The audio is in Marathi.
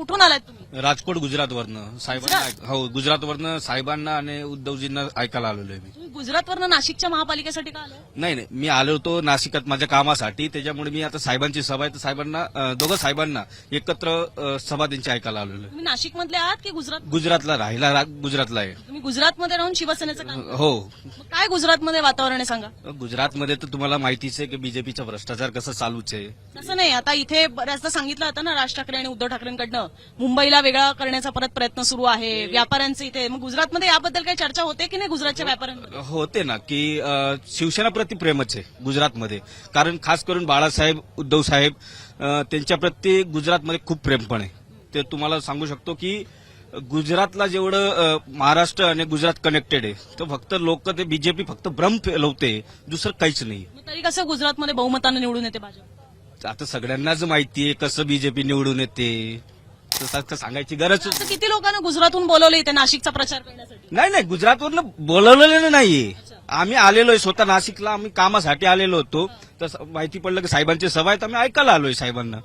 कुठून आलात तुम्ही? राजकोट गुजरातवरनं साहेबांना, हो गुजरातवरनं साहेबांना आणि उद्धवजींना ऐकायला आलेलो आहे मी. तुम्ही गुजरातवरनं नाशिकच्या महापालिकेसाठी का आलाय? नाही, मी आलो होतो नाशिकात माझ्या कामासाठी, त्याच्यामुळे मी आता साहेबांची सभा आहे तर साहेबांना, दोघं साहेबांना एकत्र सभा त्यांची ऐकायला आलेलो आहे. तुम्ही नाशिकमधले आहात की गुजरात? गुजरातला गुजरातला आहे. तुम्ही गुजरातमध्ये राहून शिवसेनेचं काम करता? हो. मग काय गुजरातमध्ये वातावरण आहे सांगा. गुजरातमध्ये तर तुम्हाला माहितीच आहे की बीजेपीचा भ्रष्टाचार कसं चालूच आहे. तसं नाही, आता इथे बऱ्याचदा सांगितलं होतं ना राज ठाकरे आणि उद्धव ठाकरेंकडनं मुंबईला वेगळा करण्याचा परत प्रयत्न सुरू आहे व्यापाऱ्यांचे इथे. मग गुजरातमध्ये याबद्दल काही चर्चा होते की नाही गुजरातच्या व्यापाऱ्यांमध्ये? होते ना की शिवसेनाप्रती प्रेमच आहे गुजरातमध्ये, कारण खास करून बाळासाहेब उद्धव साहेब त्यांच्याप्रती गुजरातमध्ये खूप प्रेमपण आहे. ते तुम्हाला सांगू शकतो की गुजरातला जेवढं महाराष्ट्र आणि गुजरात कनेक्टेड आहे तर फक्त लोक ते बीजेपी फक्त भ्रम फैलवते, दुसरं काहीच नाही. मग तरी कसं गुजरातमध्ये बहुमतानं निवडून येते भाजप? आता सगळ्यांनाच माहिती आहे कसं बीजेपी निवडून येते, तसं सांगायची गरज असं किती लोकांना गुजरातहून बोलवलं इथे नाशिकचा प्रचार करण्यासाठी? नाही, गुजरातवरनं बोलवलेलं नाहीये. आम्ही आलेलो आहे स्वतः नाशिकला, आम्ही कामासाठी आलेलो होतो. तर माहिती पडलं की साहेबांची सभा आहे तर आम्ही ऐकायला आलोय साहेबांना.